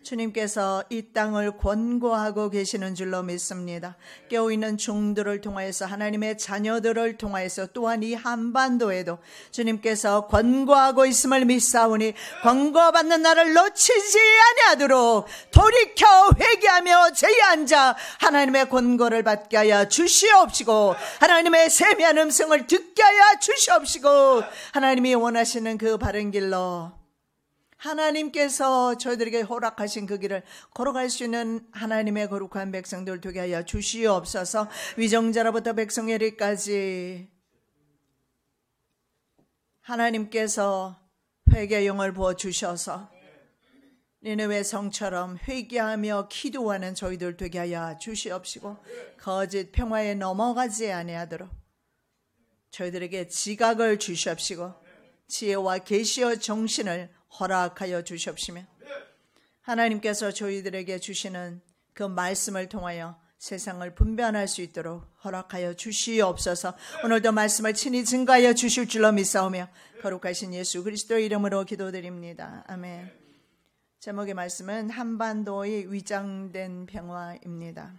주님께서 이 땅을 권고하고 계시는 줄로 믿습니다. 깨어있는 종들을 통하여서 하나님의 자녀들을 통하여서 또한 이 한반도에도 주님께서 권고하고 있음을 믿사오니 권고받는 날을 놓치지 아니하도록 돌이켜 회개하며 제에 앉아 하나님의 권고를 받게 하여 주시옵시고 하나님의 세미한 음성을 듣게 하여 주시옵시고 하나님이 원하시는 그 바른 길로 하나님께서 저희들에게 허락하신 그 길을 걸어갈 수 있는 하나님의 거룩한 백성들 되게 하여 주시옵소서. 위정자로부터 백성에리까지 하나님께서 회개의 영을 부어주셔서 니느웨 성처럼 회개하며 기도하는 저희들 되게 하여 주시옵시고 거짓 평화에 넘어가지 아니하도록 저희들에게 지각을 주시옵시고 지혜와 계시와 정신을 허락하여 주시옵시며 하나님께서 저희들에게 주시는 그 말씀을 통하여 세상을 분별할 수 있도록 허락하여 주시옵소서. 오늘도 말씀을 친히 증거하여 주실 줄로 믿사오며 거룩하신 예수 그리스도의 이름으로 기도드립니다. 아멘. 제목의 말씀은 한반도의 위장된 평화입니다.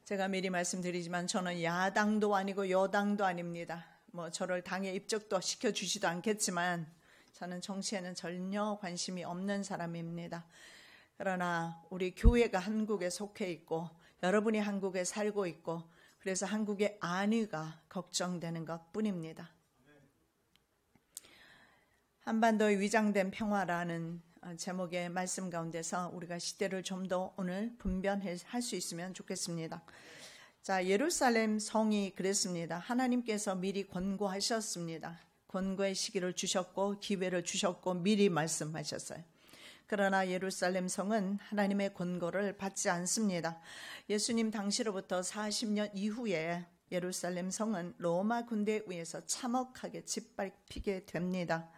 제가 미리 말씀드리지만 저는 야당도 아니고 여당도 아닙니다. 저를 당에 입적도 시켜주지도 않겠지만 저는 정치에는 전혀 관심이 없는 사람입니다. 그러나 우리 교회가 한국에 속해 있고 여러분이 한국에 살고 있고 그래서 한국의 안위가 걱정되는 것뿐입니다. 한반도의 위장된 평화라는 제목의 말씀 가운데서 우리가 시대를 좀 더 오늘 분별할 수 있으면 좋겠습니다. 자, 예루살렘 성이 그랬습니다. 하나님께서 미리 권고하셨습니다. 권고의 시기를 주셨고 기회를 주셨고 미리 말씀하셨어요. 그러나 예루살렘 성은 하나님의 권고를 받지 않습니다. 예수님 당시로부터 40년 이후에 예루살렘 성은 로마 군대에 의해서 참혹하게 짓밟히게 됩니다.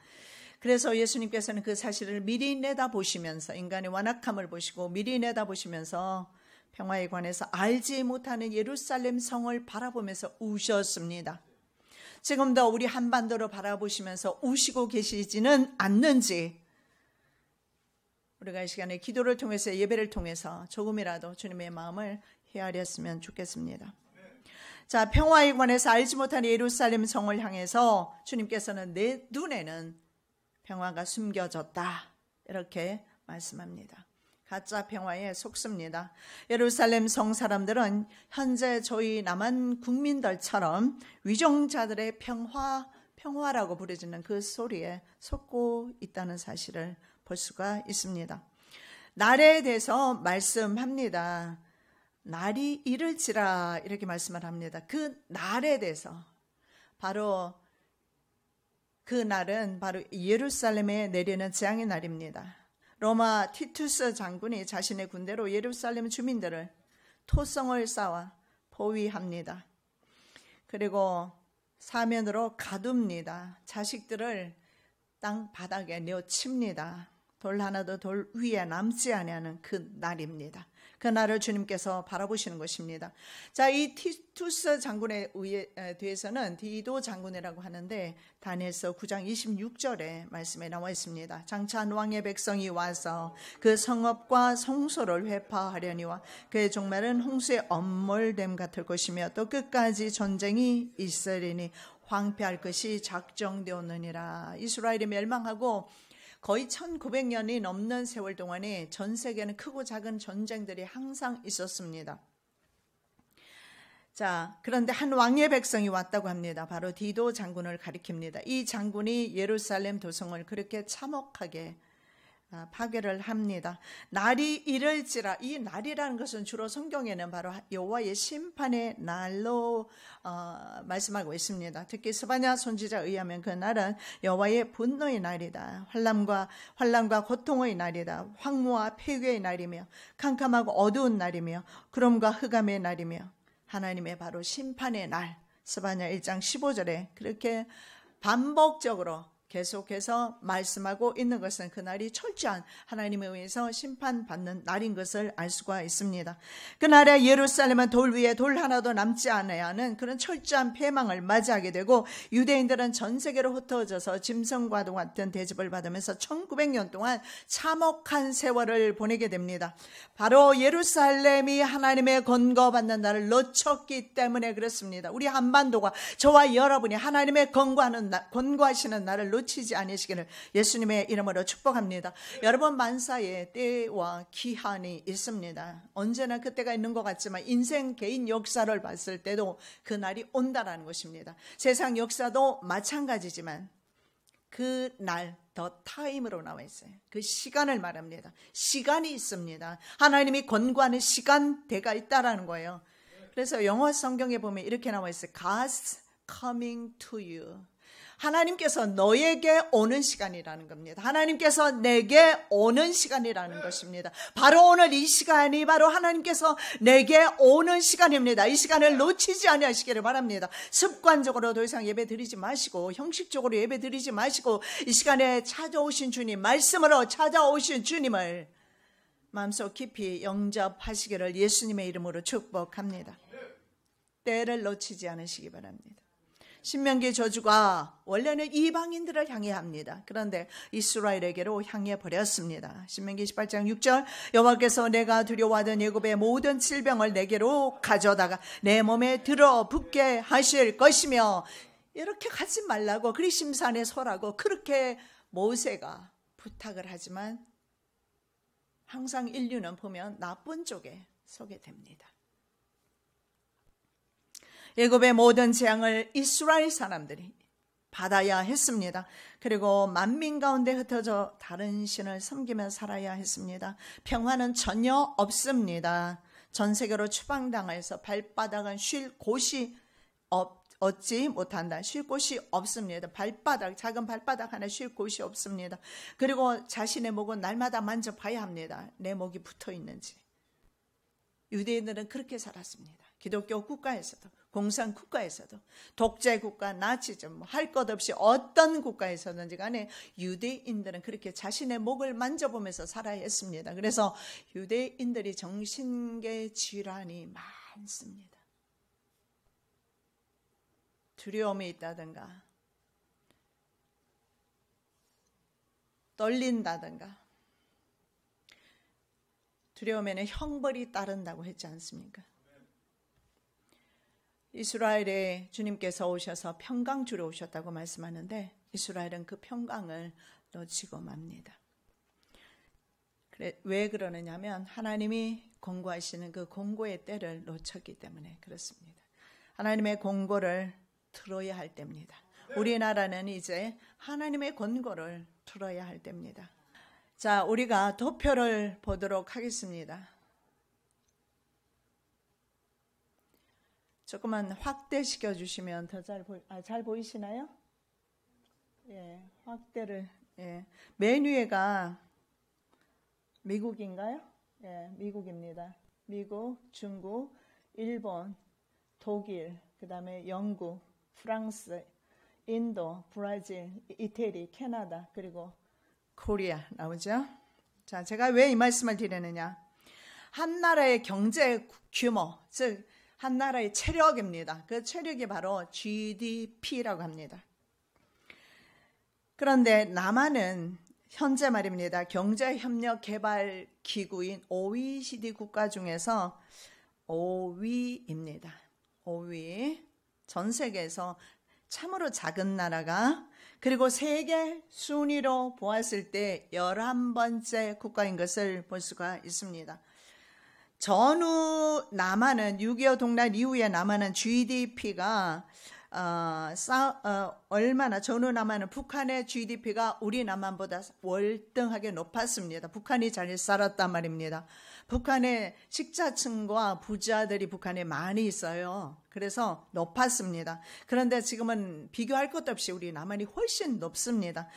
그래서 예수님께서는 그 사실을 미리 내다보시면서 인간의 완악함을 보시고 미리 내다보시면서 평화에 관해서 알지 못하는 예루살렘 성을 바라보면서 우셨습니다. 지금도 우리 한반도를 바라보시면서 우시고 계시지는 않는지 우리가 이 시간에 기도를 통해서 예배를 통해서 조금이라도 주님의 마음을 헤아렸으면 좋겠습니다. 자, 평화에 관해서 알지 못하는 예루살렘 성을 향해서 주님께서는 내 눈에는 평화가 숨겨졌다 이렇게 말씀합니다. 가짜 평화에 속습니다. 예루살렘 성 사람들은 현재 저희 남한 국민들처럼 위정자들의 평화라고 부르짖는 그 소리에 속고 있다는 사실을 볼 수가 있습니다. 날에 대해서 말씀합니다. 날이 이를지라 이렇게 말씀을 합니다. 그 날에 대해서 바로 그 날은 바로 예루살렘에 내리는 재앙의 날입니다. 로마 티투스 장군이 자신의 군대로 예루살렘 주민들을 토성을 쌓아 포위합니다. 그리고 사면으로 가둡니다. 자식들을 땅 바닥에 내어칩니다. 돌 하나도 돌 위에 남지 아니하는 그 날입니다. 그 날을 주님께서 바라보시는 것입니다. 자, 이 티투스 장군에 대해서는 디도 장군이라고 하는데 다니엘서 9장 26절에 말씀에 나와 있습니다. 장차 왕의 백성이 와서 그 성읍과 성소를 회파하려니와 그의 종말은 홍수의 엄몰됨 같을 것이며 또 끝까지 전쟁이 있으리니 황폐할 것이 작정되었느니라. 이스라엘이 멸망하고 거의 1900년이 넘는 세월 동안에 전 세계는 크고 작은 전쟁들이 항상 있었습니다. 자, 그런데 한 왕의 백성이 왔다고 합니다. 바로 디도 장군을 가리킵니다. 이 장군이 예루살렘 도성을 그렇게 참혹하게 파괴를 합니다. 날이 이를지라, 이 날이라는 것은 주로 성경에는 바로 여호와의 심판의 날로 말씀하고 있습니다. 특히 스바냐 선지자에 의하면 그 날은 여호와의 분노의 날이다. 환난과 고통의 날이다. 황무와 폐괴의 날이며 캄캄하고 어두운 날이며 구름과 흑암의 날이며 하나님의 바로 심판의 날. 스바냐 1장 15절에 그렇게 반복적으로 계속해서 말씀하고 있는 것은 그날이 철저한 하나님에 의해서 심판받는 날인 것을 알 수가 있습니다. 그날에 예루살렘은 돌 위에 돌 하나도 남지 않아야 하는 그런 철저한 패망을 맞이하게 되고, 유대인들은 전 세계로 흩어져서 짐승과도 같은 대접을 받으면서 1900년 동안 참혹한 세월을 보내게 됩니다. 바로 예루살렘이 하나님의 건거받는 날을 놓쳤기 때문에 그렇습니다. 우리 한반도가, 저와 여러분이 하나님의 건거하시는 날을 놓치지 않으시기를 예수님의 이름으로 축복합니다. 여러분, 만사에 때와 기한이 있습니다. 언제나 그때가 있는 것 같지만 인생 개인 역사를 봤을 때도 그 날이 온다라는 것입니다. 세상 역사도 마찬가지지만 그 날, 더 타임으로 나와 있어요. 그 시간을 말합니다. 시간이 있습니다. 하나님이 권고하는 시간대가 있다라는 거예요. 그래서 영어 성경에 보면 이렇게 나와 있어요. God's coming to you. 하나님께서 너에게 오는 시간이라는 겁니다. 하나님께서 내게 오는 시간이라는 것입니다. 바로 오늘 이 시간이 바로 하나님께서 내게 오는 시간입니다. 이 시간을 놓치지 않으시기를 바랍니다. 습관적으로 더 이상 예배 드리지 마시고, 형식적으로 예배 드리지 마시고, 이 시간에 찾아오신 주님, 말씀으로 찾아오신 주님을 마음속 깊이 영접하시기를 예수님의 이름으로 축복합니다. 때를 놓치지 않으시기 바랍니다. 신명기 저주가 원래는 이방인들을 향해 합니다. 그런데 이스라엘에게로 향해 버렸습니다. 신명기 18장 6절, 여호와께서 내가 두려워하던 애굽의 모든 질병을 내게로 가져다가 내 몸에 들어붙게 하실 것이며, 이렇게 가지 말라고 그리심산에 서라고 그렇게 모세가 부탁을 하지만 항상 인류는 보면 나쁜 쪽에 서게 됩니다. 애굽의 모든 재앙을 이스라엘 사람들이 받아야 했습니다. 그리고 만민 가운데 흩어져 다른 신을 섬기며 살아야 했습니다. 평화는 전혀 없습니다. 전 세계로 추방당해서 발바닥은 쉴 곳이 얻지 못한다. 쉴 곳이 없습니다. 작은 발바닥 하나 쉴 곳이 없습니다. 그리고 자신의 목은 날마다 만져봐야 합니다. 내 목이 붙어 있는지. 유대인들은 그렇게 살았습니다. 기독교 국가에서도, 공산 국가에서도, 독재 국가, 나치즘, 할 것 없이 어떤 국가에서든지 간에 유대인들은 그렇게 자신의 목을 만져보면서 살아야 했습니다. 그래서 유대인들이 정신계 질환이 많습니다. 두려움이 있다든가, 떨린다든가, 두려움에는 형벌이 따른다고 했지 않습니까? 이스라엘에 주님께서 오셔서 평강 주러 오셨다고 말씀하는데, 이스라엘은 그 평강을 놓치고 맙니다. 왜 그러느냐 하면 하나님이 공고하시는 그 공고의 때를 놓쳤기 때문에 그렇습니다. 하나님의 공고를 들어야 할 때입니다. 우리나라는 이제 하나님의 권고를 들어야 할 때입니다. 자, 우리가 도표를 보도록 하겠습니다. 조금만 확대시켜 주시면 더 잘 보이시나요? 예, 확대를. 예. 맨 위에가 미국인가요? 예, 미국입니다. 미국, 중국, 일본, 독일, 그 다음에 영국, 프랑스, 인도, 브라질, 이태리, 캐나다, 그리고 코리아 나오죠? 자, 제가 왜 이 말씀을 드리느냐? 한 나라의 경제 규모, 즉 한 나라의 체력입니다. 그 체력이 바로 GDP라고 합니다. 그런데 남한은 현재 말입니다. 경제협력개발기구인 OECD 국가 중에서 5위입니다. 5위. 전 세계에서 참으로 작은 나라가, 그리고 세계 순위로 보았을 때 11번째 국가인 것을 볼 수가 있습니다. 전후 남한은 6.25 동란 이후에 남한은 GDP가 얼마나, 전후 남한은 북한의 GDP가 우리 남한보다 월등하게 높았습니다. 북한이 잘 살았단 말입니다. 북한의 식자층과 부자들이 북한에 많이 있어요. 그래서 높았습니다. 그런데 지금은 비교할 것도 없이 우리 남한이 훨씬 높습니다.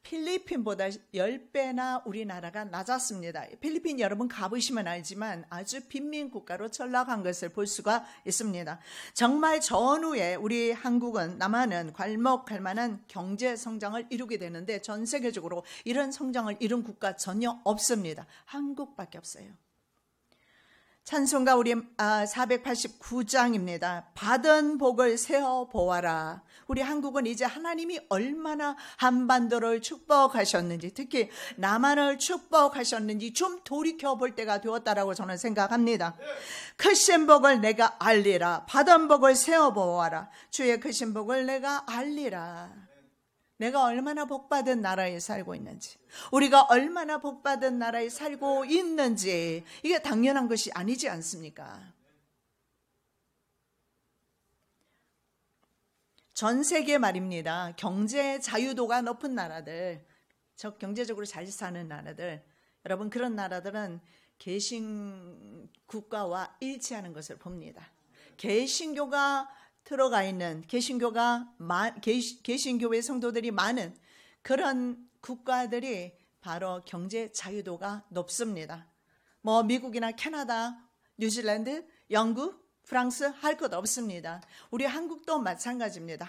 필리핀보다 10배나 우리나라가 낮았습니다. 필리핀 여러분 가보시면 알지만 아주 빈민 국가로 전락한 것을 볼 수가 있습니다. 정말 전후에 우리 한국은, 남한은 괄목할 만한 경제 성장을 이루게 되는데 전 세계적으로 이런 성장을 이룬 국가 전혀 없습니다. 한국밖에 없어요. 찬송가 우리 489장입니다. 받은 복을 세어 보아라. 우리 한국은 이제 하나님이 얼마나 한반도를 축복하셨는지, 특히 남한을 축복하셨는지 좀 돌이켜볼 때가 되었다라고 저는 생각합니다. 크신 복을 내가 알리라. 받은 복을 세어 보아라. 주의 크신 복을 내가 알리라. 내가 얼마나 복받은 나라에 살고 있는지, 우리가 얼마나 복받은 나라에 살고 있는지, 이게 당연한 것이 아니지 않습니까? 전 세계 말입니다. 경제 자유도가 높은 나라들, 저 경제적으로 잘 사는 나라들, 여러분 그런 나라들은 개신 국가와 일치하는 것을 봅니다. 개신교가 들어가 있는, 개신교회 성도들이 많은 그런 국가들이 바로 경제 자유도가 높습니다. 뭐 미국이나 캐나다, 뉴질랜드, 영국, 프랑스 할 것 없습니다. 우리 한국도 마찬가지입니다.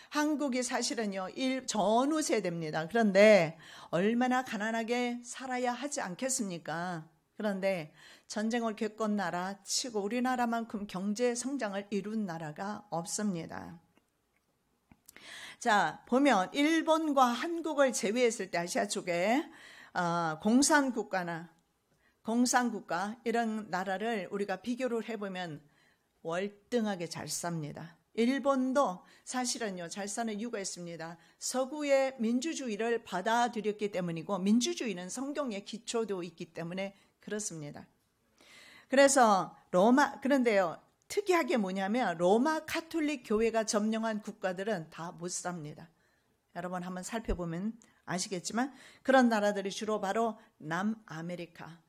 한국이 사실은요 전후 세대입니다. 그런데 얼마나 가난하게 살아야 하지 않겠습니까? 그런데 전쟁을 겪은 나라 치고 우리나라만큼 경제 성장을 이룬 나라가 없습니다. 자, 보면 일본과 한국을 제외했을 때 아시아 쪽에 공산국가 이런 나라를 우리가 비교를 해보면 월등하게 잘 삽니다. 일본도 사실은요 잘 사는 이유가 있습니다. 서구의 민주주의를 받아들였기 때문이고, 민주주의는 성경의 기초도 있기 때문에 그렇습니다. 그래서 그런데요 특이하게 뭐냐면 로마 가톨릭 교회가 점령한 국가들은 다 못 삽니다. 여러분 한번 살펴보면 아시겠지만 그런 나라들이 주로 바로 남아메리카,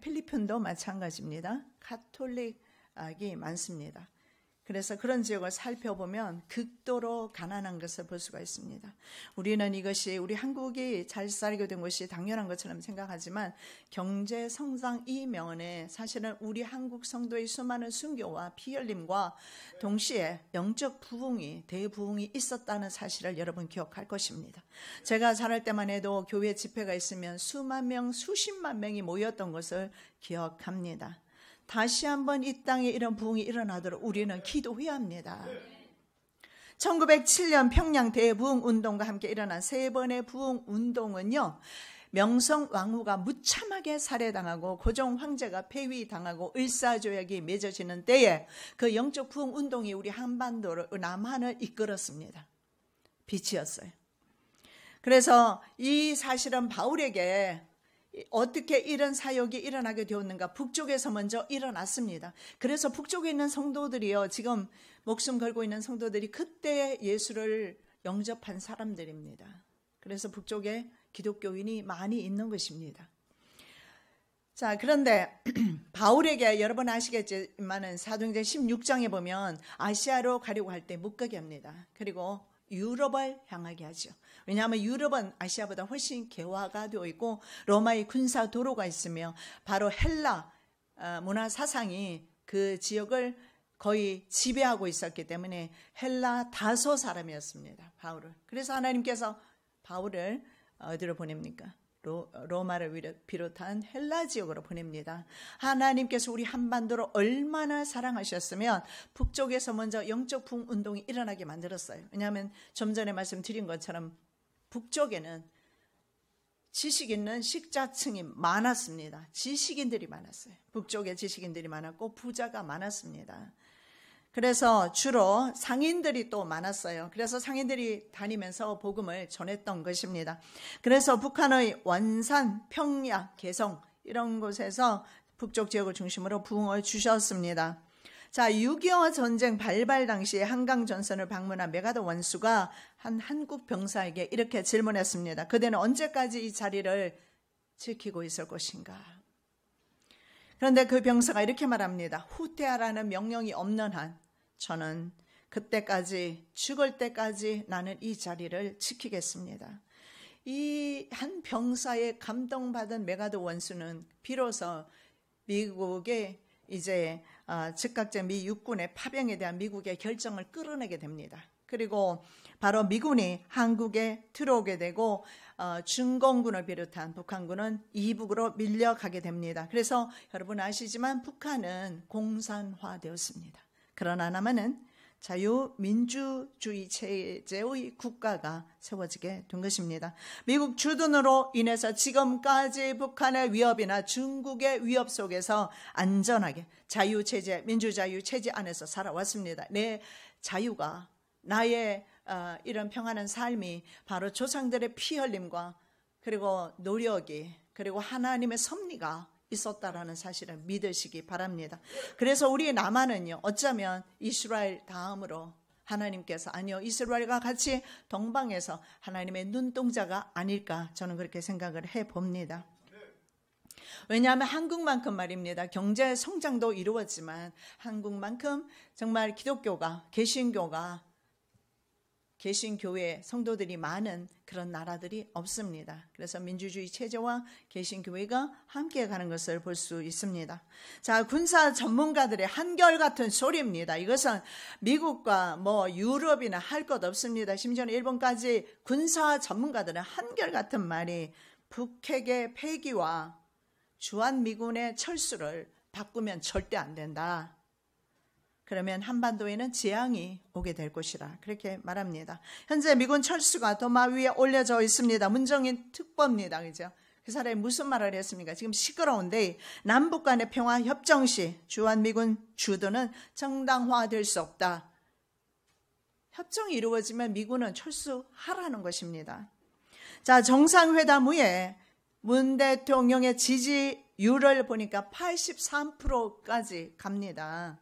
필리핀도 마찬가지입니다. 가톨릭이 많습니다. 그래서 그런 지역을 살펴보면 극도로 가난한 것을 볼 수가 있습니다. 우리는 이것이 우리 한국이 잘 살게 된 것이 당연한 것처럼 생각하지만 경제 성장 이면에 사실은 우리 한국 성도의 수많은 순교와 피 흘림과 동시에 영적 부흥이, 대부흥이 있었다는 사실을 여러분 기억할 것입니다. 제가 자랄 때만 해도 교회 집회가 있으면 수만 명, 수십만 명이 모였던 것을 기억합니다. 다시 한번 이 땅에 이런 부흥이 일어나도록 우리는 기도해야 합니다. 1907년 평양 대부흥 운동과 함께 일어난 세 번의 부흥 운동은요, 명성 왕후가 무참하게 살해당하고 고종 황제가 폐위당하고 을사조약이 맺어지는 때에 그 영적 부흥 운동이 우리 한반도를, 남한을 이끌었습니다. 빛이었어요. 그래서 이 사실은 바울에게 어떻게 이런 사역이 일어나게 되었는가? 북쪽에서 먼저 일어났습니다. 그래서 북쪽에 있는 성도들이요, 지금 목숨 걸고 있는 성도들이 그때 예수를 영접한 사람들입니다. 그래서 북쪽에 기독교인이 많이 있는 것입니다. 자, 그런데 바울에게 여러분 아시겠지만은 사도행전 16장에 보면 아시아로 가려고 할 때 못 가게 합니다. 그리고 유럽을 향하게 하죠. 왜냐하면 유럽은 아시아보다 훨씬 개화가 되어 있고 로마의 군사 도로가 있으며 바로 헬라 문화 사상이 그 지역을 거의 지배하고 있었기 때문에 헬라 다소 사람이었습니다. 바울을. 그래서 하나님께서 바울을 어디로 보냅니까? 로마를 비롯한 헬라 지역으로 보냅니다. 하나님께서 우리 한반도를 얼마나 사랑하셨으면 북쪽에서 먼저 영적 부흥 운동이 일어나게 만들었어요. 왜냐하면 좀 전에 말씀드린 것처럼 북쪽에는 지식 있는 식자층이 많았습니다. 지식인들이 많았어요. 북쪽에 지식인들이 많았고 부자가 많았습니다. 그래서 주로 상인들이 또 많았어요. 그래서 상인들이 다니면서 복음을 전했던 것입니다. 그래서 북한의 원산, 평야, 개성 이런 곳에서 북쪽 지역을 중심으로 부흥을 주셨습니다. 자, 6.25 전쟁 발발 당시에 한강 전선을 방문한 메가더 원수가 한 한국 병사에게 이렇게 질문했습니다. 그대는 언제까지 이 자리를 지키고 있을 것인가? 그런데 그 병사가 이렇게 말합니다. 후퇴하라는 명령이 없는 한 저는 그때까지, 죽을 때까지 나는 이 자리를 지키겠습니다. 이 한 병사의 감동받은 메가드 원수는 비로소 미국의 이제 즉각적 미 육군의 파병에 대한 미국의 결정을 끌어내게 됩니다. 그리고 바로 미군이 한국에 들어오게 되고 중공군을 비롯한 북한군은 이북으로 밀려가게 됩니다. 그래서 여러분 아시지만 북한은 공산화되었습니다. 그러나 남한은 자유민주주의 체제의 국가가 세워지게 된 것입니다. 미국 주둔으로 인해서 지금까지 북한의 위협이나 중국의 위협 속에서 안전하게 자유체제, 민주자유체제 안에서 살아왔습니다. 내 자유가, 나의 이런 평안한 삶이 바로 조상들의 피 흘림과 그리고 노력이, 그리고 하나님의 섭리가 있었다라는 사실을 믿으시기 바랍니다. 그래서 우리 남한은요, 어쩌면 이스라엘 다음으로 하나님께서, 아니요, 이스라엘과 같이 동방에서 하나님의 눈동자가 아닐까, 저는 그렇게 생각을 해봅니다. 왜냐하면 한국만큼 말입니다. 경제 성장도 이루어지만 한국만큼 정말 기독교가, 개신교회 성도들이 많은 그런 나라들이 없습니다. 그래서 민주주의 체제와 개신교회가 함께 가는 것을 볼 수 있습니다. 자, 군사 전문가들의 한결같은 소리입니다. 이것은 미국과 유럽이나 할 것 없습니다. 심지어는 일본까지 군사 전문가들은 한결같은 말이 북핵의 폐기와 주한미군의 철수를 바꾸면 절대 안 된다. 그러면 한반도에는 재앙이 오게 될 것이라 그렇게 말합니다. 현재 미군 철수가 도마 위에 올려져 있습니다. 문정인 특보입니다. 그죠? 그 사람이 무슨 말을 했습니까? 지금 시끄러운데 남북 간의 평화 협정 시 주한미군 주둔은 정당화될 수 없다. 협정이 이루어지면 미군은 철수하라는 것입니다. 자, 정상회담 후에 문 대통령의 지지율을 보니까 83%까지 갑니다.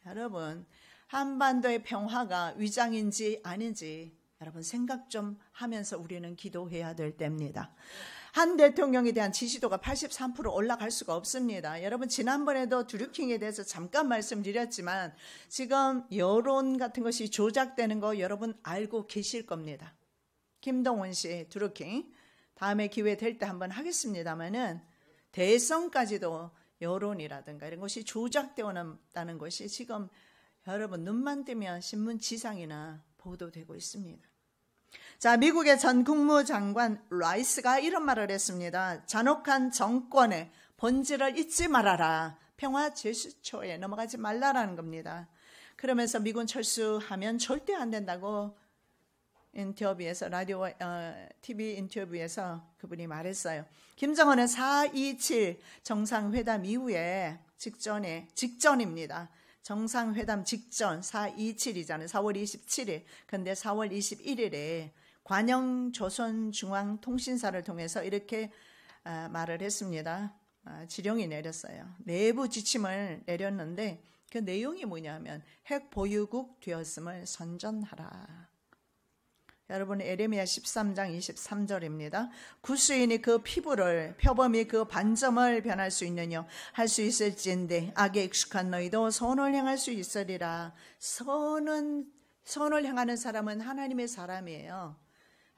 여러분, 한반도의 평화가 위장인지 아닌지 여러분 생각 좀 하면서 우리는 기도해야 될 때입니다. 한 대통령에 대한 지지도가 83% 올라갈 수가 없습니다. 여러분, 지난번에도 드루킹에 대해서 잠깐 말씀드렸지만 지금 여론 같은 것이 조작되는 거 여러분 알고 계실 겁니다. 김동원 씨, 드루킹 다음에 기회 될 때 한번 하겠습니다만은 대선까지도 여론이라든가 이런 것이 조작되었다는 것이 지금 여러분 눈만 뜨면 신문 지상이나 보도되고 있습니다. 자, 미국의 전 국무장관 라이스가 이런 말을 했습니다. 잔혹한 정권의 본질을 잊지 말아라. 평화 제스처에 넘어가지 말라라는 겁니다. 그러면서 미군 철수하면 절대 안 된다고 인터뷰에서 라디오 TV 인터뷰에서 그분이 말했어요. 김정은은 4.27 정상회담 이후에 직전입니다. 정상회담 직전 4.27이잖아요. 4월 27일. 근데 4월 21일에 관영조선중앙통신사를 통해서 이렇게 말을 했습니다. 지령이 내렸어요. 내부 지침을 내렸는데 그 내용이 뭐냐면 핵 보유국 되었음을 선전하라. 여러분, 에레미야 13장 23절입니다. 구수인이 그 피부를 표범이 그 반점을 변할 수 있느냐 할 수 있을진데 악에 익숙한 너희도 선을 행할 수 있으리라. 선을 행하는 사람은 하나님의 사람이에요.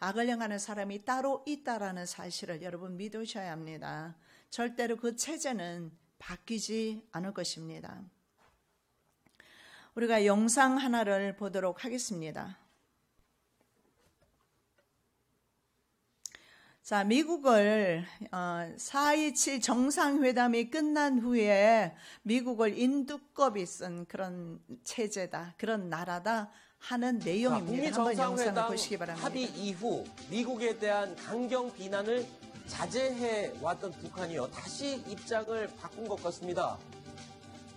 악을 행하는 사람이 따로 있다라는 사실을 여러분 믿으셔야 합니다. 절대로 그 체제는 바뀌지 않을 것입니다. 우리가 영상 하나를 보도록 하겠습니다. 자, 미국을 4.27 정상회담이 끝난 후에 미국을 인두껍이 쓴 그런 체제다, 그런 나라다 하는 내용입니다. 한번 영상을 보시기 바랍니다. 합의 이후 미국에 대한 강경 비난을 자제해 왔던 북한이요, 다시 입장을 바꾼 것 같습니다.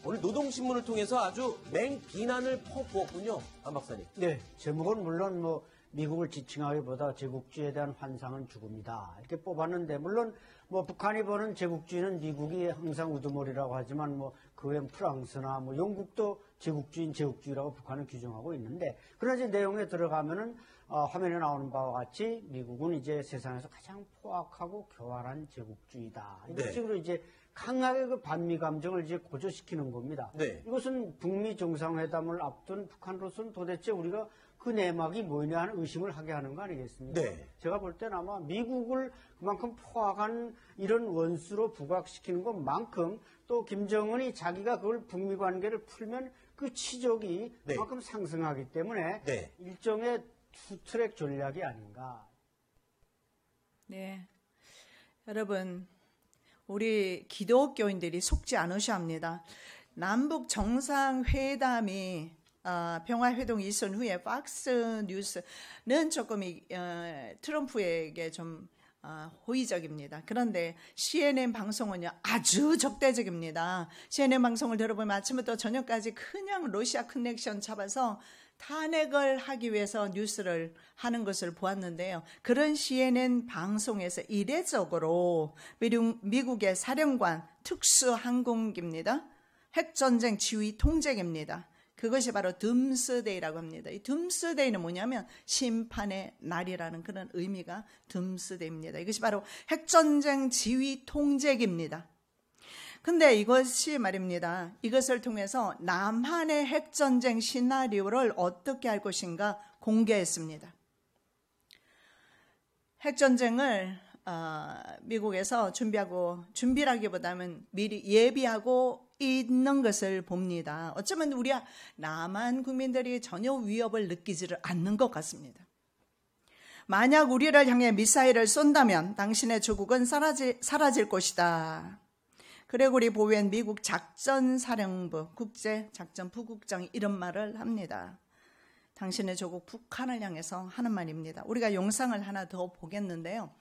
오늘 노동신문을 통해서 아주 맹비난을 퍼부었군요, 안 박사님. 네, 제목은 물론 미국을 지칭하기보다 제국주의에 대한 환상은 죽음이다 이렇게 뽑았는데, 물론 북한이 보는 제국주의는 미국이 항상 우두머리라고 하지만 그 외엔 프랑스나 영국도 제국주의라고 북한을 규정하고 있는데, 그러나 이제 내용에 들어가면은 화면에 나오는 바와 같이 미국은 이제 세상에서 가장 포악하고 교활한 제국주의다. 이런 네. 식으로 이제 강하게 그 반미 감정을 이제 고조시키는 겁니다. 네. 이것은 북미 정상회담을 앞둔 북한으로서는 도대체 우리가 그 내막이 뭐냐 하는 의심을 하게 하는 거 아니겠습니까? 네. 제가 볼 때는 아마 미국을 그만큼 포악한 이런 원수로 부각시키는 것만큼 또 김정은이 자기가 그걸 북미 관계를 풀면 그 치적이 네. 그만큼 상승하기 때문에 네. 일종의 투트랙 전략이 아닌가. 네. 여러분, 우리 기독교인들이 속지 않으셔야 합니다. 남북 정상회담이 평화회동이 있은 후에 팍스 뉴스는 조금 트럼프에게 좀 호의적입니다. 그런데 CNN 방송은요 아주 적대적입니다. CNN 방송을 들어보면 아침부터 저녁까지 그냥 러시아 커넥션 잡아서 탄핵을 하기 위해서 뉴스를 하는 것을 보았는데요. 그런 CNN 방송에서 이례적으로 미국의 사령관 특수항공기입니다. 핵전쟁 지휘 통제기입니다. 그것이 바로 둠스데이라고 합니다. 이 둠스데이는 뭐냐면 심판의 날이라는 그런 의미가 둠스데이입니다. 이것이 바로 핵전쟁 지휘 통제기입니다. 근데 이것이 말입니다. 이것을 통해서 남한의 핵전쟁 시나리오를 어떻게 할 것인가 공개했습니다. 핵전쟁을 미국에서 준비라기보다는 미리 예비하고 있는 것을 봅니다. 어쩌면 우리 남한 국민들이 전혀 위협을 느끼지를 않는 것 같습니다. 만약 우리를 향해 미사일을 쏜다면 당신의 조국은 사라질 것이다. 그레고리 보웬 미국 작전사령부 국제작전부국장이 이런 말을 합니다. 당신의 조국 북한을 향해서 하는 말입니다. 우리가 영상을 하나 더 보겠는데요.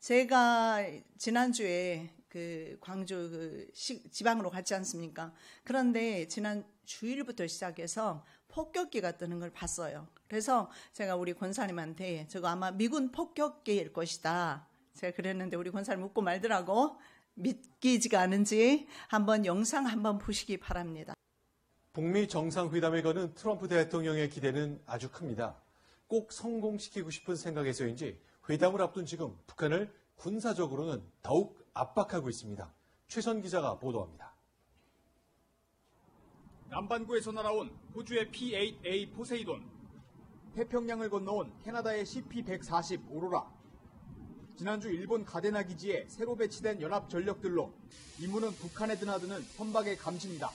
제가 지난주에 그 광주 지방으로 갔지 않습니까? 그런데 지난 주일부터 시작해서 폭격기가 뜨는 걸 봤어요. 그래서 제가 우리 권사님한테 저거 아마 미군 폭격기일 것이다. 제가 그랬는데 우리 권사님 웃고 말더라고. 믿기지가 않은지 한번 영상 한번 보시기 바랍니다. 북미 정상회담에 거는 트럼프 대통령의 기대는 아주 큽니다. 꼭 성공시키고 싶은 생각에서인지 회담을 앞둔 지금 북한을 군사적으로는 더욱 압박하고 있습니다. 최선 기자가 보도합니다. 남반구에서 날아온 호주의 P-8A 포세이돈, 태평양을 건너온 캐나다의 CP-140 오로라, 지난주 일본 가데나 기지에 새로 배치된 연합 전력들로 임무는 북한에 드나드는 선박의 감시입니다.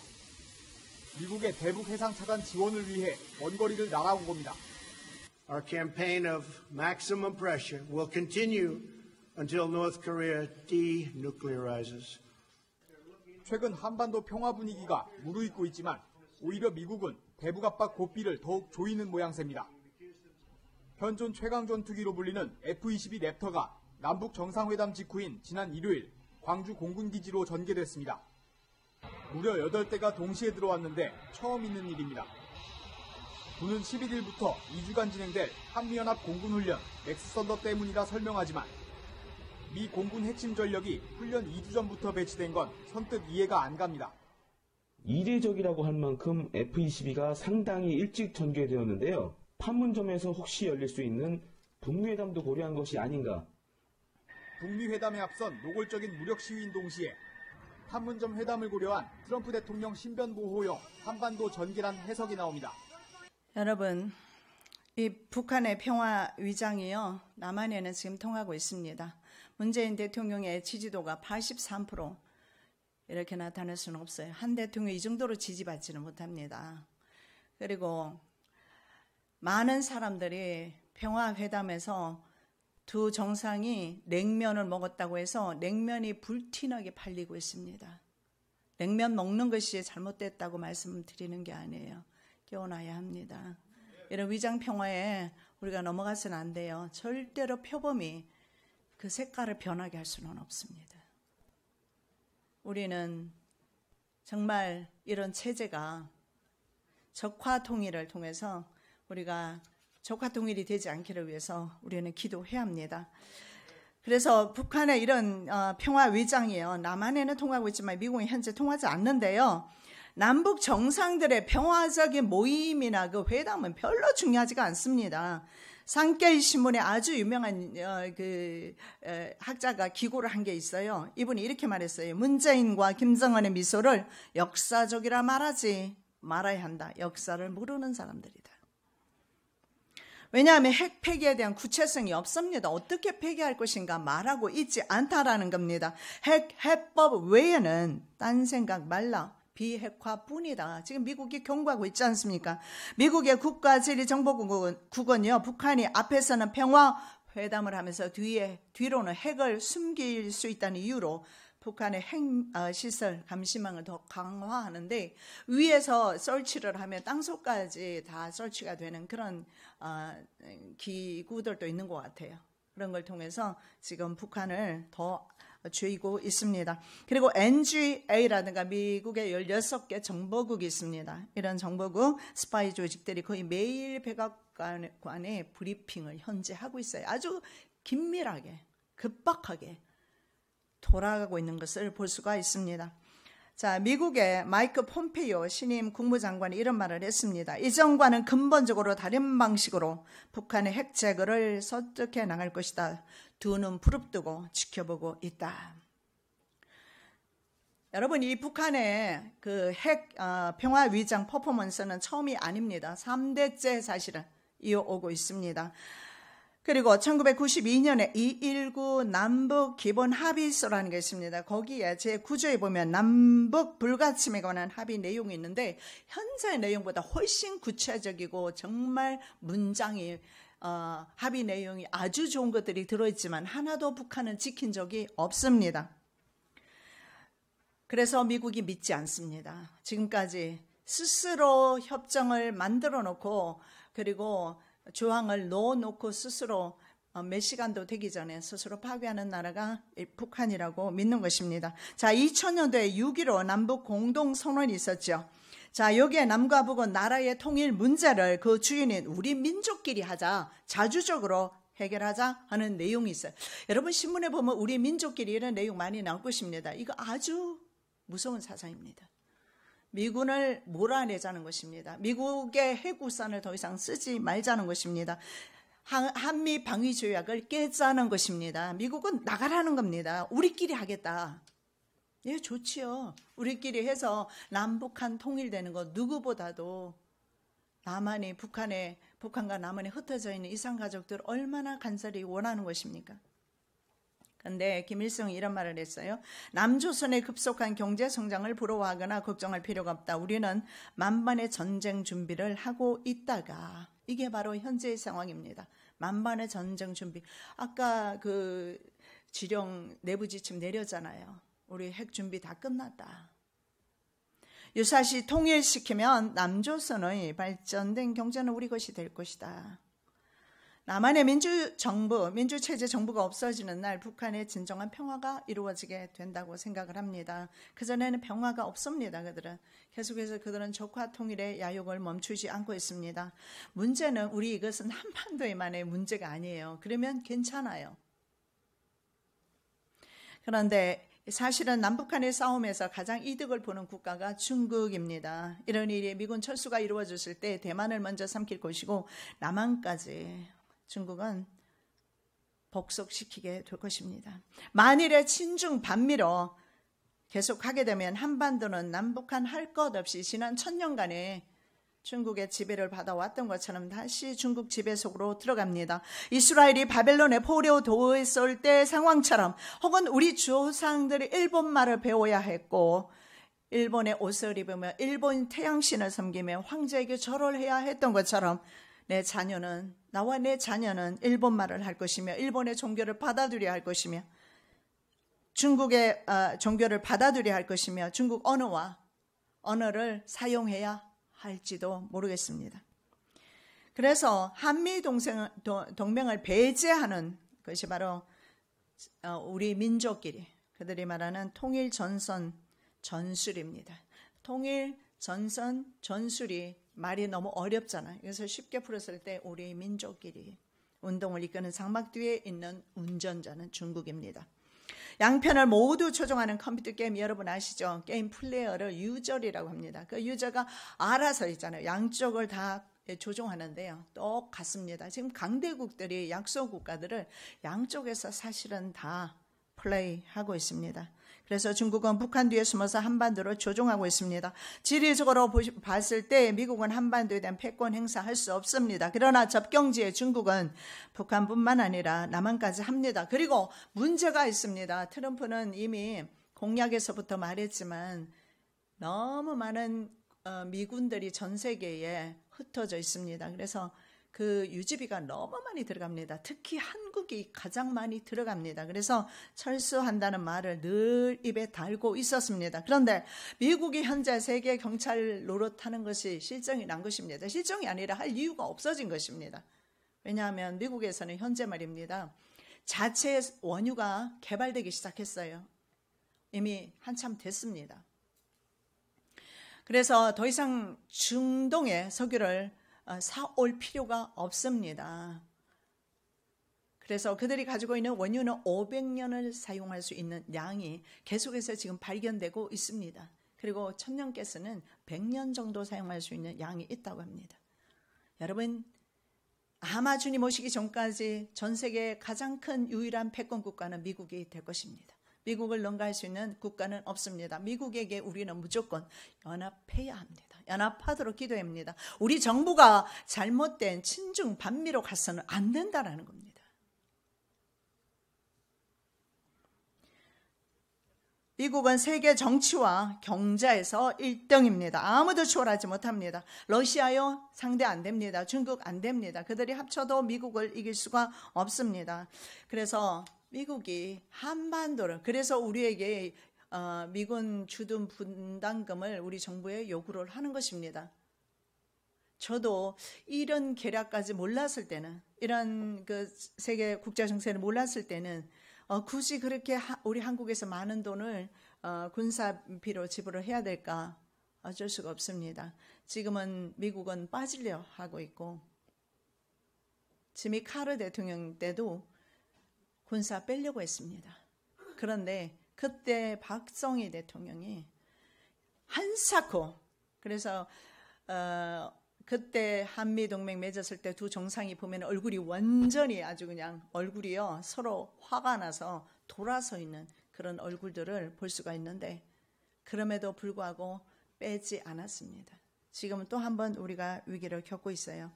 미국의 대북 해상 차단 지원을 위해 먼 거리를 날아온 겁니다. Our campaign of maximum pressure will continue until North Korea denuclearizes. 최근 한반도 평화 분위기가 무르익고 있지만 오히려 미국은 대북 압박 고삐를 더욱 조이는 모양새입니다. 현존 최강 전투기로 불리는 F-22 랩터가 남북 정상회담 직후인 지난 일요일 광주 공군기지로 전개됐습니다. 무려 8대가 동시에 들어왔는데 처음 있는 일입니다. 군은 11일부터 2주간 진행될 한미연합 공군훈련 넥스썬더 때문이라 설명하지만 미 공군 핵심 전력이 훈련 2주 전부터 배치된 건 선뜻 이해가 안 갑니다. 이례적이라고 할 만큼 F-22가 상당히 일찍 전개되었는데요. 판문점에서 혹시 열릴 수 있는 북미회담도 고려한 것이 아닌가. 북미 회담에 앞선 노골적인 무력 시위인 동시에 판문점 회담을 고려한 트럼프 대통령 신변 보호용 한반도 전개란 해석이 나옵니다. 여러분, 이 북한의 평화 위장이요 남한에는 지금 통하고 있습니다. 문재인 대통령의 지지도가 83% 이렇게 나타날 수는 없어요. 한 대통령 이 정도로 지지받지는 못합니다. 그리고 많은 사람들이 평화회담에서 두 정상이 냉면을 먹었다고 해서 냉면이 불티나게 팔리고 있습니다. 냉면 먹는 것이 잘못됐다고 말씀드리는 게 아니에요. 깨어나야 합니다. 이런 위장평화에 우리가 넘어가서는 안 돼요. 절대로 표범이 그 색깔을 변하게 할 수는 없습니다. 우리는 정말 이런 체제가 적화통일을 통해서 우리가 적화통일이 되지 않기를 위해서 우리는 기도해야 합니다. 그래서 북한의 이런 평화 위장이에요. 남한에는 통하고 있지만 미국은 현재 통하지 않는데요. 남북 정상들의 평화적인 모임이나 그 회담은 별로 중요하지가 않습니다. 산케이 신문에 아주 유명한 학자가 기고를 한 게 있어요. 이분이 이렇게 말했어요. 문재인과 김정은의 미소를 역사적이라 말하지 말아야 한다. 역사를 모르는 사람들이다. 왜냐하면 핵 폐기에 대한 구체성이 없습니다. 어떻게 폐기할 것인가 말하고 있지 않다라는 겁니다. 해법 외에는 딴 생각 말라. 비핵화뿐이다. 지금 미국이 경고하고 있지 않습니까? 미국의 국가지리정보국은요, 북한이 앞에서는 평화 회담을 하면서 뒤로는 핵을 숨길 수 있다는 이유로 북한의 핵 시설 감시망을 더 강화하는데, 위에서 설치를 하면 땅속까지 다 설치가 되는 그런 기구들도 있는 것 같아요. 그런 걸 통해서 지금 북한을 더 쥐고 있습니다. 그리고 NGA라든가 미국의 16개 정보국이 있습니다. 이런 정보국 스파이 조직들이 거의 매일 백악관의 브리핑을 현재 하고 있어요. 아주 긴밀하게, 급박하게 돌아가고 있는 것을 볼 수가 있습니다. 자, 미국의 마이크 폼페이오 신임 국무장관이 이런 말을 했습니다. 이전과는 근본적으로 다른 방식으로 북한의 핵 제거를 설득해 나갈 것이다. 두 눈 부릅뜨고 지켜보고 있다. 여러분, 이 북한의 그 핵 평화 위장 퍼포먼스는 처음이 아닙니다. 3대째 사실은 이어오고 있습니다. 그리고 1992년에 219 남북 기본 합의서라는 게 있습니다. 거기에 제9조에 보면 남북 불가침에 관한 합의 내용이 있는데, 현재 내용보다 훨씬 구체적이고 정말 문장이 합의 내용이 아주 좋은 것들이 들어있지만 하나도 북한은 지킨 적이 없습니다. 그래서 미국이 믿지 않습니다. 지금까지 스스로 협정을 만들어 놓고, 그리고 조항을 넣어놓고 스스로 몇 시간도 되기 전에 스스로 파괴하는 나라가 북한이라고 믿는 것입니다. 자, 2000년도에 6.15 남북 공동선언이 있었죠. 자, 여기에 남과 북은 나라의 통일 문제를 그 주인인 우리 민족끼리 하자, 자주적으로 해결하자 하는 내용이 있어요. 여러분, 신문에 보면 우리 민족끼리 이런 내용 많이 나올 것입니다. 이거 아주 무서운 사상입니다. 미군을 몰아내자는 것입니다. 미국의 핵우산을 더 이상 쓰지 말자는 것입니다. 한미 방위 조약을 깨자는 것입니다. 미국은 나가라는 겁니다. 우리끼리 하겠다. 예, 좋지요. 우리끼리 해서 남북한 통일되는 거 누구보다도 북한과 남한에 흩어져 있는 이산가족들 얼마나 간절히 원하는 것입니까? 그런데 김일성이 이런 말을 했어요. 남조선의 급속한 경제 성장을 부러워하거나 걱정할 필요가 없다. 우리는 만반의 전쟁 준비를 하고 있다가, 이게 바로 현재의 상황입니다. 만반의 전쟁 준비. 아까 그 지령 내부 지침 내렸잖아요. 우리 핵 준비 다 끝났다. 유사시 통일시키면 남조선의 발전된 경제는 우리 것이 될 것이다. 남한의 민주체제 정부가 없어지는 날 북한의 진정한 평화가 이루어지게 된다고 생각을 합니다. 그전에는 평화가 없습니다. 계속해서 그들은 적화 통일의 야욕을 멈추지 않고 있습니다. 문제는 우리 이것은 한반도에만의 문제가 아니에요. 그러면 괜찮아요. 그런데 사실은 남북한의 싸움에서 가장 이득을 보는 국가가 중국입니다. 이런 일이 미군 철수가 이루어졌을 때 대만을 먼저 삼킬 것이고, 남한까지 중국은 복속시키게 될 것입니다. 만일에 친중 반미로 계속하게 되면 한반도는 남북한 할 것 없이 지난 1000년간의 중국의 지배를 받아왔던 것처럼 다시 중국 지배 속으로 들어갑니다. 이스라엘이 바벨론의 포레오 도에 쏠 때 상황처럼, 혹은 우리 조상들이 일본말을 배워야 했고 일본의 옷을 입으며 일본 태양신을 섬기며 황제에게 절을 해야 했던 것처럼, 나와 내 자녀는 일본말을 할 것이며 일본의 종교를 받아들여야 할 것이며 중국의 종교를 받아들여야 할 것이며 중국 언어를 사용해야 할지도 모르겠습니다. 그래서 한미 동맹을 배제하는 것이 바로 우리 민족끼리, 그들이 말하는 통일 전선 전술입니다. 통일 전선 전술이 말이 너무 어렵잖아요. 그래서 쉽게 풀었을 때 우리 민족끼리 운동을 이끄는 장막 뒤에 있는 운전자는 중국입니다. 양편을 모두 조종하는 컴퓨터 게임 여러분 아시죠? 게임 플레이어를 유저리라고 합니다. 그 유저가 알아서 있잖아요. 양쪽을 다 조종하는데요. 똑같습니다. 지금 강대국들이 약소 국가들을 양쪽에서 사실은 다 플레이하고 있습니다. 그래서 중국은 북한 뒤에 숨어서 한반도를 조종하고 있습니다. 지리적으로 봤을 때 미국은 한반도에 대한 패권 행사할 수 없습니다. 그러나 접경지에 중국은 북한뿐만 아니라 남한까지 합니다. 그리고 문제가 있습니다. 트럼프는 이미 공약에서부터 말했지만 너무 많은 미군들이 전 세계에 흩어져 있습니다. 그래서 그 유지비가 너무 많이 들어갑니다. 특히 한국이 가장 많이 들어갑니다. 그래서 철수한다는 말을 늘 입에 달고 있었습니다. 그런데 미국이 현재 세계 경찰 노릇하는 것이 실정이 난 것입니다. 실정이 아니라 할 이유가 없어진 것입니다. 왜냐하면 미국에서는 현재 말입니다. 자체 원유가 개발되기 시작했어요. 이미 한참 됐습니다. 그래서 더 이상 중동의 석유를 사올 필요가 없습니다. 그래서 그들이 가지고 있는 원유는 500년을 사용할 수 있는 양이 계속해서 지금 발견되고 있습니다. 그리고 천년가스는 100년 정도 사용할 수 있는 양이 있다고 합니다. 여러분, 아마 주님 오시기 전까지 전 세계의 가장 큰 유일한 패권 국가는 미국이 될 것입니다. 미국을 능가할 수 있는 국가는 없습니다. 미국에게 우리는 무조건 연합해야 합니다. 연합하도록 기도합니다. 우리 정부가 잘못된 친중 반미로 가서는 안 된다는 겁니다. 미국은 세계 정치와 경제에서 1등입니다. 아무도 추월하지 못합니다. 러시아요? 상대 안 됩니다. 중국 안 됩니다. 그들이 합쳐도 미국을 이길 수가 없습니다. 그래서 미국이 한반도를, 그래서 우리에게 미군 주둔 분담금을 우리 정부에 요구를 하는 것입니다. 저도 이런 계략까지 몰랐을 때는, 이런 그 세계 국제 정세를 몰랐을 때는 굳이 그렇게 우리 한국에서 많은 돈을 군사비로 지불을 해야 될까? 어쩔 수가 없습니다. 지금은 미국은 빠지려 하고 있고, 지미 카르 대통령 때도 군사 빼려고 했습니다. 그런데 그때 박정희 대통령이 한사코, 그래서 그때 한미동맹 맺었을 때 두 정상이 보면 얼굴이 완전히 아주 그냥 얼굴이요 서로 화가 나서 돌아서 있는 그런 얼굴들을 볼 수가 있는데, 그럼에도 불구하고 빼지 않았습니다. 지금은 또 한 번 우리가 위기를 겪고 있어요.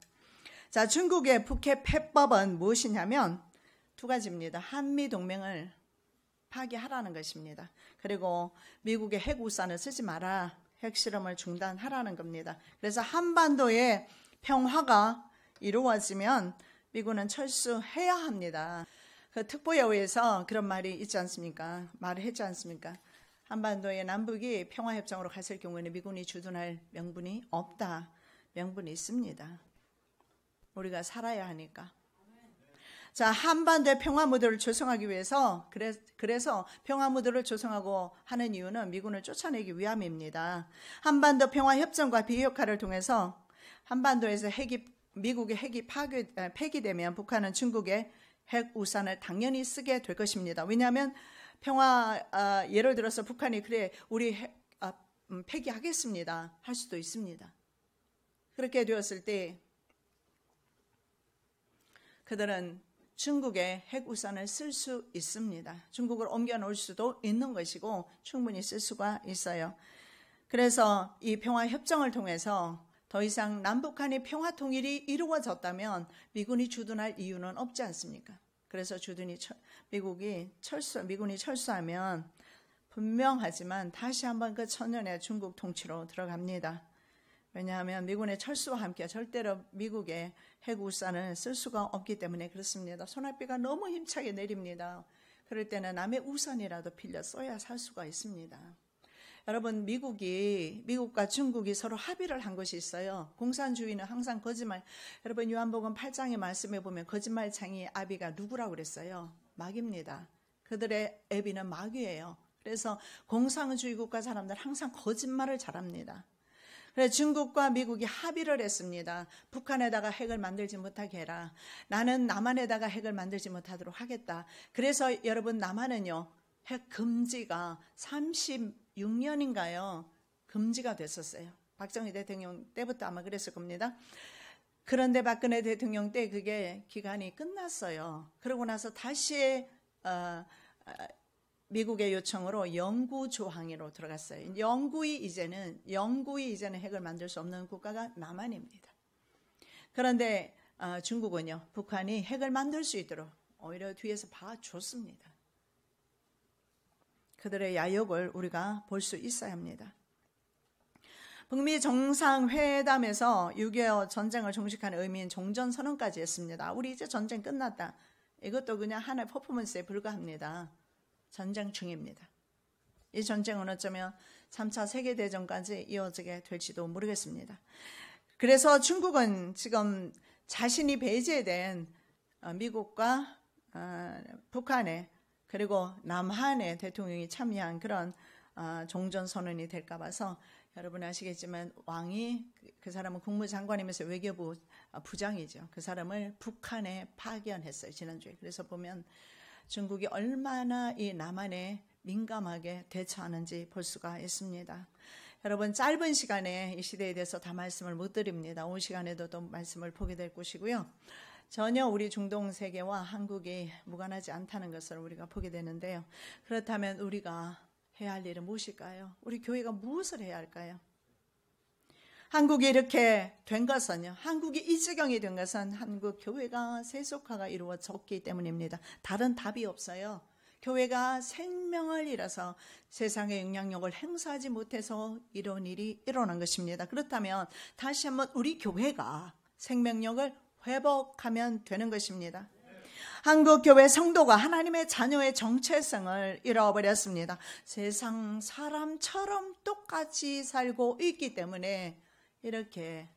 자, 중국의 북핵 패법은 무엇이냐면 두 가지입니다. 한미동맹을 파기하라는 것입니다. 그리고 미국의 핵우산을 쓰지 마라. 핵실험을 중단하라는 겁니다. 그래서 한반도의 평화가 이루어지면 미국은 철수해야 합니다. 그 특보에 의해서 그런 말이 있지 않습니까? 말을 했지 않습니까? 한반도의 남북이 평화협정으로 갔을 경우에는 미군이 주둔할 명분이 없다. 명분이 있습니다. 우리가 살아야 하니까. 자, 한반도의 평화무드를 조성하기 위해서, 그래서 평화무드를 조성하고 하는 이유는 미군을 쫓아내기 위함입니다. 한반도 평화협정과 비핵화를 통해서 한반도에서 미국의 핵이 폐기되면 북한은 중국의 핵우산을 당연히 쓰게 될 것입니다. 왜냐하면 예를 들어서 북한이 그래 우리 폐기하겠습니다 할 수도 있습니다. 그렇게 되었을 때 그들은 중국의 핵우산을 쓸 수 있습니다. 중국을 옮겨놓을 수도 있는 것이고 충분히 쓸 수가 있어요. 그래서 이 평화협정을 통해서 더 이상 남북한의 평화통일이 이루어졌다면 미군이 주둔할 이유는 없지 않습니까? 그래서 미군이 철수하면 분명하지만 다시 한번 그 천년의 중국 통치로 들어갑니다. 왜냐하면 미군의 철수와 함께 절대로 미국의 핵우산을 쓸 수가 없기 때문에 그렇습니다. 소나비가 너무 힘차게 내립니다. 그럴 때는 남의 우산이라도 빌려 써야 살 수가 있습니다. 여러분, 미국과 중국이 서로 합의를 한 것이 있어요. 공산주의는 항상 거짓말. 여러분, 요한복음 8장의 말씀에 보면 거짓말쟁이 아비가 누구라고 그랬어요? 마귀입니다. 그들의 애비는 마귀예요. 그래서 공산주의 국가 사람들 항상 거짓말을 잘합니다. 그래서 중국과 미국이 합의를 했습니다. 북한에다가 핵을 만들지 못하게 해라. 나는 남한에다가 핵을 만들지 못하도록 하겠다. 그래서 여러분, 남한은요, 핵 금지가 36년인가요? 금지가 됐었어요. 박정희 대통령 때부터 아마 그랬을 겁니다. 그런데 박근혜 대통령 때 그게 기간이 끝났어요. 그러고 나서 다시 미국의 요청으로 영구 조항으로 들어갔어요. 영구히 이제는 핵을 만들 수 없는 국가가 남한입니다. 그런데 중국은요, 북한이 핵을 만들 수 있도록 오히려 뒤에서 봐줬습니다. 그들의 야욕을 우리가 볼 수 있어야 합니다. 북미 정상회담에서 6.25 전쟁을 종식하는 의미인 종전선언까지 했습니다. 우리 이제 전쟁 끝났다. 이것도 그냥 하나의 퍼포먼스에 불과합니다. 전쟁 중입니다. 이 전쟁은 어쩌면 3차 세계대전까지 이어지게 될지도 모르겠습니다. 그래서 중국은 지금 자신이 배제된 미국과 북한의 그리고 남한의 대통령이 참여한 그런 종전선언이 될까 봐서 여러분 아시겠지만 왕이 그 사람은 국무장관이면서 외교부 부장이죠. 그 사람을 북한에 파견했어요. 지난주에. 그래서 보면 중국이 얼마나 이 남한에 민감하게 대처하는지 볼 수가 있습니다. 여러분 짧은 시간에 이 시대에 대해서 다 말씀을 못 드립니다. 오늘 시간에도 또 말씀을 보게 될 것이고요. 전혀 우리 중동 세계와 한국이 무관하지 않다는 것을 우리가 보게 되는데요. 그렇다면 우리가 해야 할 일은 무엇일까요? 우리 교회가 무엇을 해야 할까요? 한국이 이렇게 된 것은요, 한국이 이 지경이 된 것은 한국 교회가 세속화가 이루어졌기 때문입니다. 다른 답이 없어요. 교회가 생명을 잃어서 세상의 영향력을 행사하지 못해서 이런 일이 일어난 것입니다. 그렇다면 다시 한번 우리 교회가 생명력을 회복하면 되는 것입니다. 한국 교회 성도가 하나님의 자녀의 정체성을 잃어버렸습니다. 세상 사람처럼 똑같이 살고 있기 때문에 이렇게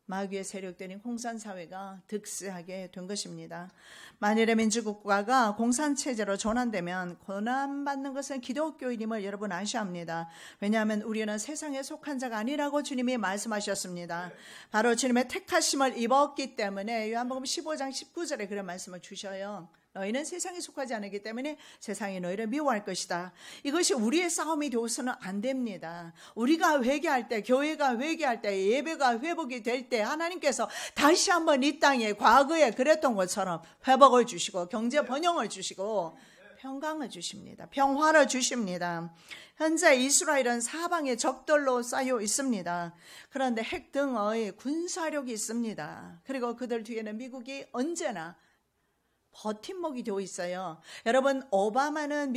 마귀의 세력들인 공산사회가 득세하게 된 것입니다. 만일의 민주국가가 공산체제로 전환되면 고난받는 것은 기독교인임을 여러분 아셔야 합니다. 왜냐하면 우리는 세상에 속한 자가 아니라고 주님이 말씀하셨습니다. 바로 주님의 택하심을 입었기 때문에 요한복음 15장 19절에 그런 말씀을 주셔요. 너희는 세상에 속하지 않기 때문에 세상이 너희를 미워할 것이다. 이것이 우리의 싸움이 되어서는 안 됩니다. 우리가 회개할 때, 교회가 회개할 때, 예배가 회복이 될 때 하나님께서 다시 한번 이 땅에 과거에 그랬던 것처럼 회복을 주시고 경제 번영을 주시고 평강을 주십니다. 평화를 주십니다. 현재 이스라엘은 사방에 적들로 쌓여 있습니다. 그런데 핵 등의 군사력이 있습니다. 그리고 그들 뒤에는 미국이 언제나 버팀목이 되어 있어요. 여러분, 오바마는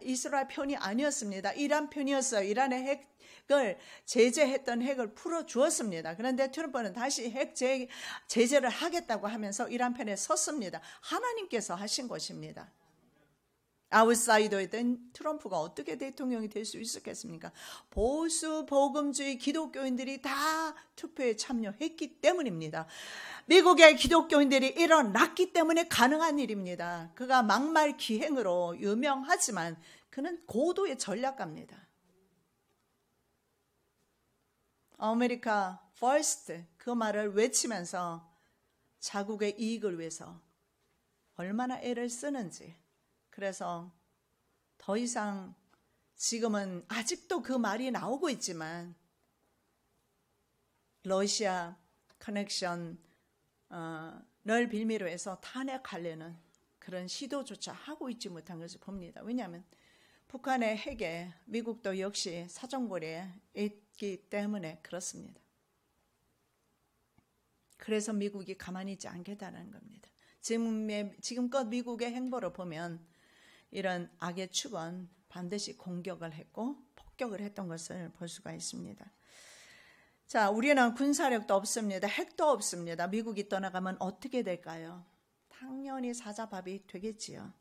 이스라엘 편이 아니었습니다. 이란 편이었어요. 이란의 핵을 제재했던 핵을 풀어주었습니다. 그런데 트럼프는 다시 핵 제재를 하겠다고 하면서 이란 편에 섰습니다. 하나님께서 하신 것입니다. 아웃사이더였던 트럼프가 어떻게 대통령이 될 수 있었겠습니까? 보수 복음주의 기독교인들이 다 투표에 참여했기 때문입니다. 미국의 기독교인들이 일어났기 때문에 가능한 일입니다. 그가 막말 기행으로 유명하지만 그는 고도의 전략가입니다. 아메리카 퍼스트 그 말을 외치면서 자국의 이익을 위해서 얼마나 애를 쓰는지, 그래서 더 이상 지금은 아직도 그 말이 나오고 있지만 러시아 커넥션을 빌미로 해서 탄핵하려는 그런 시도조차 하고 있지 못한 것을 봅니다. 왜냐하면 북한의 핵에 미국도 역시 사정거리에 있기 때문에 그렇습니다. 그래서 미국이 가만히 있지 않겠다는 겁니다. 지금껏 미국의 행보를 보면 이런 악의 축은 반드시 공격을 했고 폭격을 했던 것을 볼 수가 있습니다. 자, 우리는 군사력도 없습니다. 핵도 없습니다. 미국이 떠나가면 어떻게 될까요? 당연히 사자밥이 되겠지요.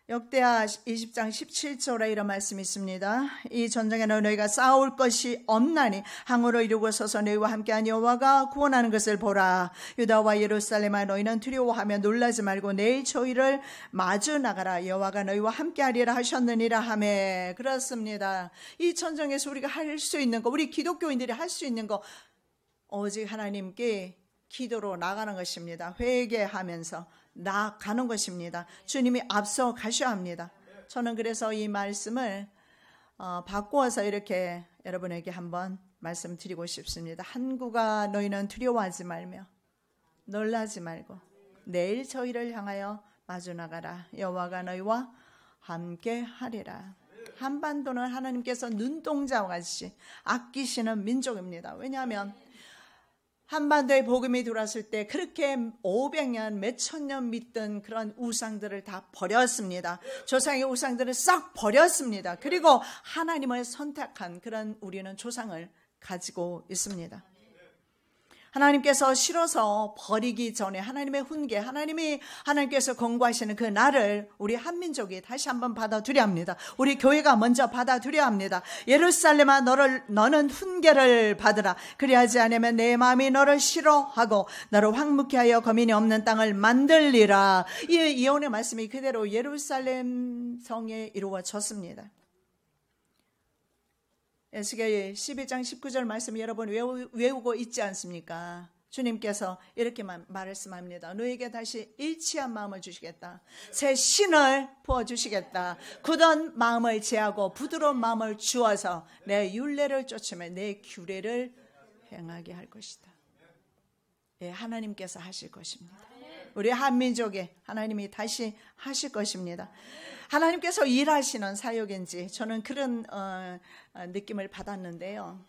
역대하 20장 17절에 이런 말씀이 있습니다. 이 전쟁에는 너희가 싸울 것이 없나니 항우로 이루고 서서 너희와 함께한 여호와가 구원하는 것을 보라. 유다와 예루살렘아 너희는 두려워하며 놀라지 말고 내일 저희를 마주 나가라. 여호와가 너희와 함께하리라 하셨느니라 하매. 그렇습니다. 이 전쟁에서 우리가 할 수 있는 거, 우리 기독교인들이 할 수 있는 거 오직 하나님께 기도로 나가는 것입니다. 회개하면서 나가는 것입니다. 주님이 앞서 가셔야 합니다. 저는 그래서 이 말씀을 바꾸어서 이렇게 여러분에게 한번 말씀드리고 싶습니다. 한국아 너희는 두려워하지 말며 놀라지 말고 내일 저희를 향하여 마주 나가라. 여호와가 너희와 함께 하리라. 한반도는 하나님께서 눈동자와 같이 아끼시는 민족입니다. 왜냐하면 한반도에 복음이 들어왔을 때 그렇게 500년, 몇천 년 믿던 그런 우상들을 다 버렸습니다. 조상의 우상들을 싹 버렸습니다. 그리고 하나님을 선택한 그런 우리는 조상을 가지고 있습니다. 하나님께서 싫어서 버리기 전에 하나님의 훈계, 하나님께서 권고하시는 그 날을 우리 한민족이 다시 한번 받아들여야 합니다. 우리 교회가 먼저 받아들여야 합니다. 예루살렘아 너는 훈계를 받으라. 그리하지 않으면 내 마음이 너를 싫어하고 너를 황무케 하여 거민이 없는 땅을 만들리라. 이 예언의 말씀이 그대로 예루살렘 성에 이루어졌습니다. 에스겔 12장 19절 말씀 여러분 외우고 있지 않습니까? 주님께서 이렇게 말씀합니다. 너에게 다시 일치한 마음을 주시겠다. 새 신을 부어주시겠다. 굳은 마음을 제하고 부드러운 마음을 주어서 내 율례를 쫓으며 내 규례를 행하게 할 것이다. 예, 하나님께서 하실 것입니다. 우리 한민족에 하나님이 다시 하실 것입니다. 하나님께서 일하시는 사역인지 저는 그런 느낌을 받았는데요.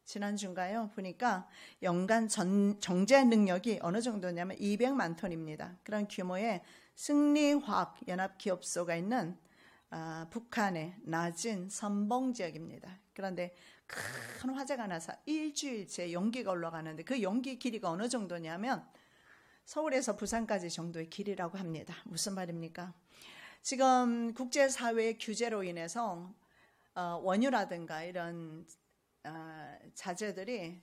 지난주인가요? 보니까 연간 정제 능력이 어느 정도냐면 200만 톤입니다. 그런 규모의 승리화학연합기업소가 있는 북한의 낮은 선봉지역입니다. 그런데 큰 화재가 나서 일주일째 연기가 올라가는데 그 연기 길이가 어느 정도냐면 서울에서 부산까지 정도의 길이라고 합니다. 무슨 말입니까? 지금 국제사회의 규제로 인해서 원유라든가 이런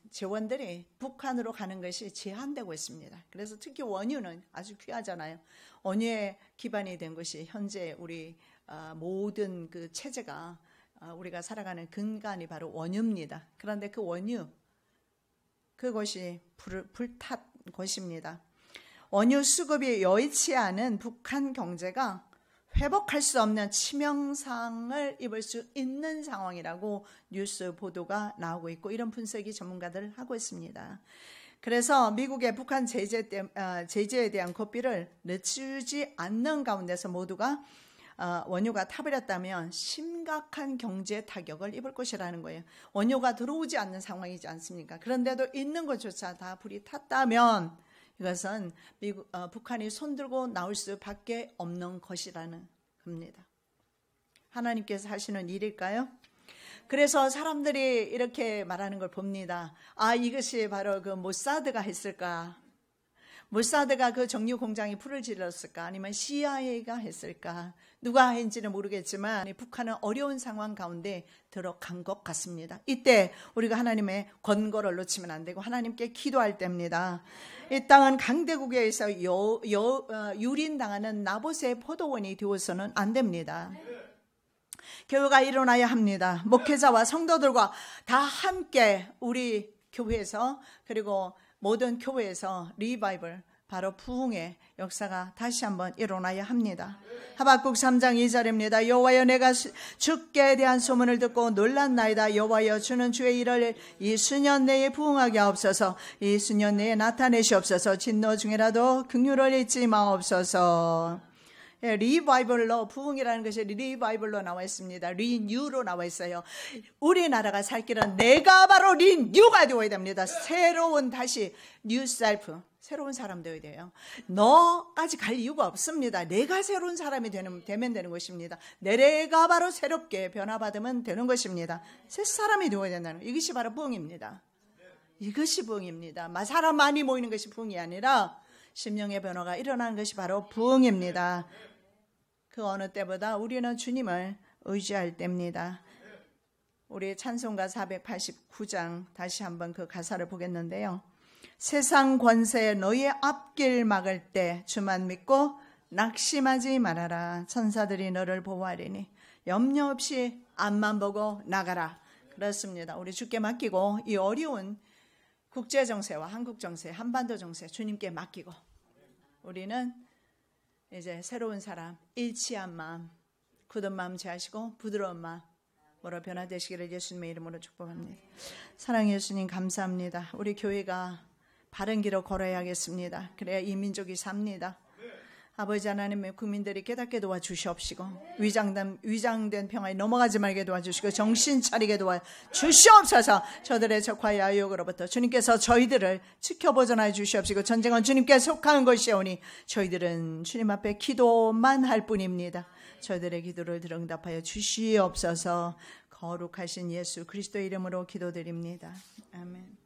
재원들이 북한으로 가는 것이 제한되고 있습니다. 그래서 특히 원유는 아주 귀하잖아요. 원유에 기반이 된 것이 현재 우리 모든 그 체제가 우리가 살아가는 근간이 바로 원유입니다. 그런데 그 원유, 그것이 불탔 것입니다. 원유 수급이 여의치 않은 북한 경제가 회복할 수 없는 치명상을 입을 수 있는 상황이라고 뉴스 보도가 나오고 있고 이런 분석이 전문가들 하고 있습니다. 그래서 미국의 북한 제재에 대한 고삐를 늦추지 않는 가운데서 모두가 원유가 타버렸다면 심각한 경제 타격을 입을 것이라는 거예요. 원유가 들어오지 않는 상황이지 않습니까? 그런데도 있는 것조차 다 불이 탔다면 이것은 북한이 손들고 나올 수밖에 없는 것이라는 겁니다. 하나님께서 하시는 일일까요? 그래서 사람들이 이렇게 말하는 걸 봅니다. 이것이 바로 그 모사드가 했을까? 모사드가 그 정유 공장에 불을 질렀을까? 아니면 CIA가 했을까? 누가 했는지는 모르겠지만 북한은 어려운 상황 가운데 들어간 것 같습니다. 이때 우리가 하나님의 권고를 놓치면 안 되고 하나님께 기도할 때입니다. 이 땅은 강대국에 의해서 유린당하는 나봇의 포도원이 되어서는 안 됩니다. 교회가 일어나야 합니다. 목회자와 성도들과 다 함께 우리 교회에서 그리고 모든 교회에서 리바이벌 바로 부흥의 역사가 다시 한번 일어나야 합니다. 하박국 3장 2절입니다. 여호와여 내가 주께 대한 소문을 듣고 놀랐나이다. 여호와여 주는 주의 일을 이 수년 내에 부흥하게 하옵소서. 이 수년 내에 나타내시옵소서. 진노 중에라도 긍휼을 잊지 마옵소서. 리바이벌로 부흥이라는 것이 리바이벌로 나와 있습니다. 리뉴로 나와 있어요. 우리나라가 살 길은 내가 바로 리뉴가 되어야 됩니다. 새로운 다시 뉴 셀프, 새로운 사람 되어야 돼요. 너까지 갈 이유가 없습니다. 내가 새로운 사람이 되면 되는 것입니다. 내가 바로 새롭게 변화받으면 되는 것입니다. 새 사람이 되어야 된다는 이것이 바로 부흥입니다. 이것이 부흥입니다. 사람 많이 모이는 것이 부흥이 아니라 심령의 변화가 일어나는 것이 바로 부흥입니다. 그 어느 때보다 우리는 주님을 의지할 때입니다. 우리 찬송가 489장 다시 한번 그 가사를 보겠는데요. 세상 권세 너희의 앞길 막을 때 주만 믿고 낙심하지 말아라. 천사들이 너를 보호하리니 염려 없이 앞만 보고 나가라. 그렇습니다. 우리 주께 맡기고 이 어려운 국제 정세와 한국 정세, 한반도 정세 주님께 맡기고 우리는 이제 새로운 사람, 일치한 마음, 굳은 마음 제하시고 부드러운 마음, 뭐로 변화되시기를 예수님의 이름으로 축복합니다. 사랑의 예수님 감사합니다. 우리 교회가 바른 길을 걸어야겠습니다. 그래야 이 민족이 삽니다. 아버지 하나님의 국민들이 깨닫게 도와주시옵시고 위장된 평화에 넘어가지 말게 도와주시고 정신 차리게 도와주시옵소서. 저들의 적과 야욕으로부터 주님께서 저희들을 지켜보존하여 주시옵시고 전쟁은 주님께 속하는 것이오니 저희들은 주님 앞에 기도만 할 뿐입니다. 저희들의 기도를 들어 응답하여 주시옵소서. 거룩하신 예수 그리스도의 이름으로 기도드립니다. 아멘.